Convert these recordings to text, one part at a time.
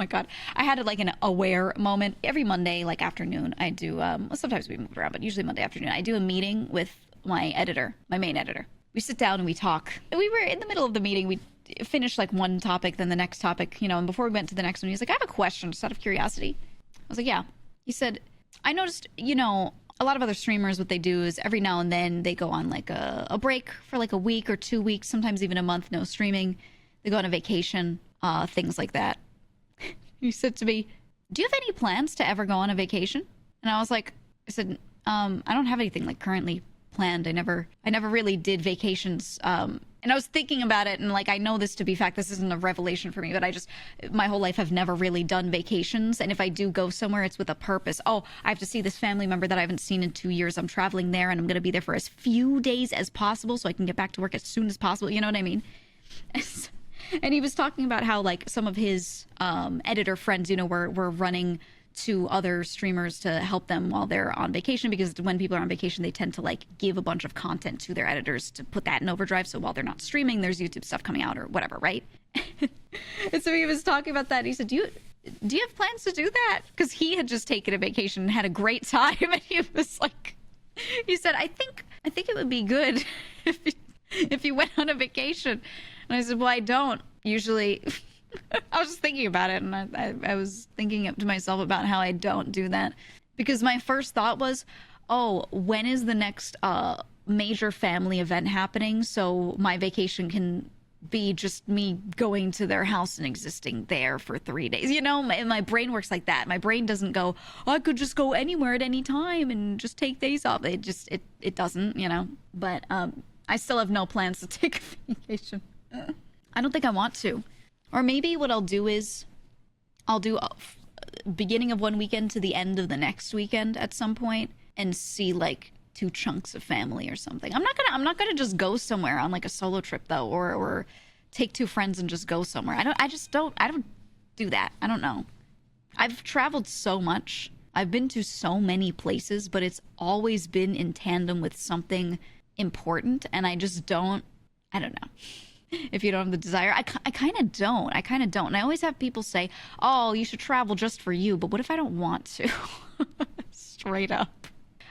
my God. I had like an aware moment. Every Monday, like afternoon, I do, well, sometimes we move around, but usually Monday afternoon, I do a meeting with my editor, my main editor. We sit down and we talk. We were in the middle of the meeting. We finished like one topic, then the next topic, you know, and before we went to the next one, he's like, I have a question just out of curiosity. I was like, yeah. He said, I noticed, you know, a lot of other streamers, what they do is every now and then they go on like a break for like a week or 2 weeks, sometimes even a month, no streaming. They go on a vacation, things like that. He said to me, do you have any plans to ever go on a vacation? And I said, I don't have anything like currently planned. I never really did vacations. And I was thinking about it, and like, I know this to be fact, this isn't a revelation for me, but my whole life have never really done vacations. And if I do go somewhere, it's with a purpose. Oh, I have to see this family member that I haven't seen in 2 years. I'm traveling there and I'm going to be there for as few days as possible so I can get back to work as soon as possible. You know what I mean? And he was talking about how like some of his editor friends, you know, were running to other streamers to help them while they're on vacation, because when people are on vacation, they tend to like give a bunch of content to their editors to put that in overdrive. So while they're not streaming, there's YouTube stuff coming out or whatever, right? And so he was talking about that. And he said, do you have plans to do that? Because he had just taken a vacation and had a great time. And he was like, he said, I think it would be good if you went on a vacation. And I said, well, I don't usually. I was just thinking about it, and I was thinking up to myself about how I don't do that, because my first thought was, oh, when is the next major family event happening so my vacation can be just me going to their house and existing there for 3 days? You know, my brain works like that. My brain doesn't go, oh, I could just go anywhere at any time and just take days off. It doesn't, you know. But I still have no plans to take a vacation. I don't think I want to. Or maybe what I'll do is I'll do beginning of one weekend to the end of the next weekend at some point and see like 2 chunks of family or something. I'm not gonna just go somewhere on like a solo trip though, or take 2 friends and just go somewhere. I don't do that. I don't know. I've traveled so much. I've been to so many places, but it's always been in tandem with something important, and I don't know. If you don't have the desire, I kind of don't. And I always have people say, oh, you should travel just for you. But what if I don't want to? Straight up.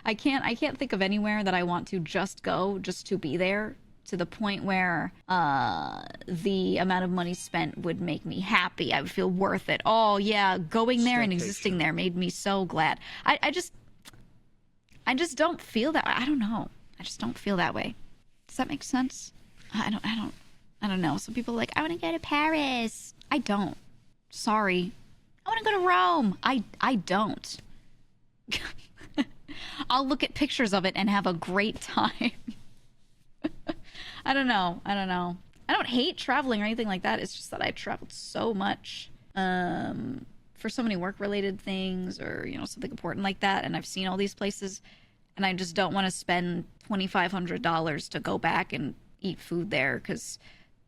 I can't think of anywhere that I want to just go, just to be there, to the point where the amount of money spent would make me happy. I would feel worth it. Oh, yeah, going there and existing there made me so glad. I just don't feel that. I don't know. I just don't feel that way. Does that make sense? I don't know. Some people are like, I want to go to Paris. I don't. Sorry. I want to go to Rome. I don't. I'll look at pictures of it and have a great time. I don't know. I don't hate traveling or anything like that. It's just that I've traveled so much for so many work-related things, or, you know, something important like that. And I've seen all these places, and I just don't want to spend $2,500 to go back and eat food there, because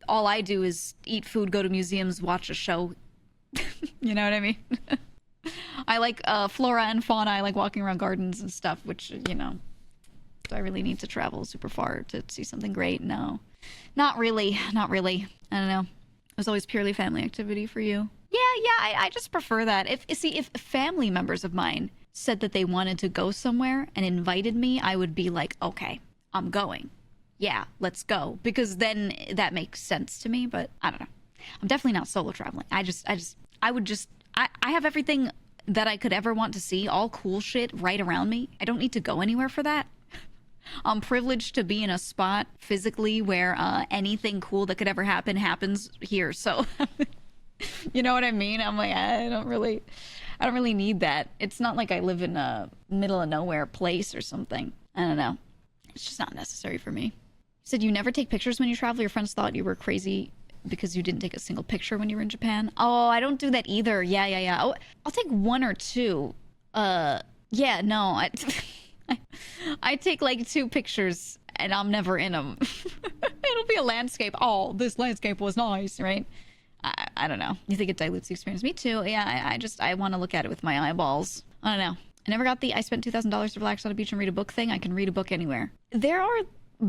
all I do is eat food, go to museums, watch a show. You know what I mean? I like flora and fauna. I like walking around gardens and stuff, which, you know, do I really need to travel super far to see something great? No, not really. I don't know. It was always purely family activity for you. Yeah, I just prefer that. If family members of mine said that they wanted to go somewhere and invited me, I would be like, okay, I'm going. Yeah, let's go. Because then that makes sense to me, but I don't know. I'm definitely not solo traveling. I have everything that I could ever want to see, all cool shit right around me. I don't need to go anywhere for that. I'm privileged to be in a spot physically where anything cool that could ever happen happens here. So, you know what I mean? I'm like, I don't really need that. It's not like I live in a middle of nowhere place or something. I don't know. It's just not necessary for me. You said you never take pictures when you travel. Your friends thought you were crazy because you didn't take a single picture when you were in Japan. Oh, I don't do that either. Yeah. Oh, I'll take 1 or 2. Yeah, no. I take like 2 pictures and I'm never in them. It'll be a landscape. Oh, this landscape was nice, right? I don't know. You think it dilutes the experience? Me too. Yeah, I want to look at it with my eyeballs. I don't know. I never got the I spent $2,000 to relax on a beach and read a book thing. I can read a book anywhere. There are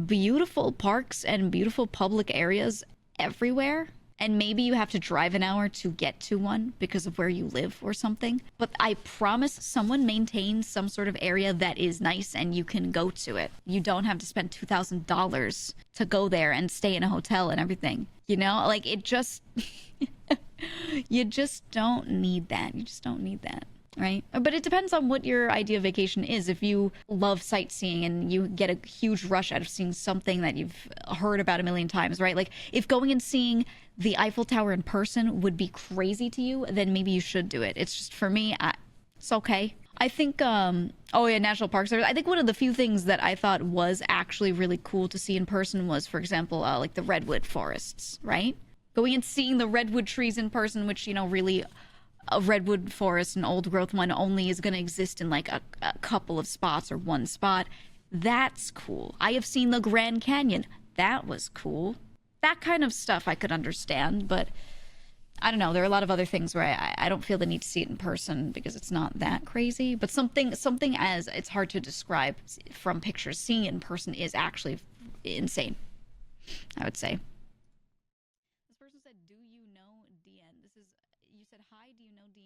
beautiful parks and beautiful public areas everywhere. and maybe you have to drive an hour to get to one because of where you live or something. But I promise someone maintains some sort of area that is nice and you can go to it. You don't have to spend $2,000 to go there and stay in a hotel and everything. You know, like it just, you just don't need that. You just don't need that. Right? But it depends on what your idea of vacation is. If you love sightseeing and you get a huge rush out of seeing something that you've heard about a million times, right? Like if going and seeing the Eiffel Tower in person would be crazy to you, then maybe you should do it. It's just for me, it's okay. I think, oh yeah, national park service. I think one of the few things that I thought was actually really cool to see in person was, for example, like the redwood forests, right? Going and seeing the redwood trees in person, which, you know, really a redwood forest, an old growth one, only is going to exist in like a couple of spots or one spot. That's cool. I have seen the Grand Canyon. That was cool. That kind of stuff I could understand, but I don't know. There are a lot of other things where I don't feel the need to see it in person because it's not that crazy. But something as it's hard to describe from pictures, seeing it in person is actually insane, I would say. This person said, "Do you know DN?" This is, you said, "Hi, do you know DN?"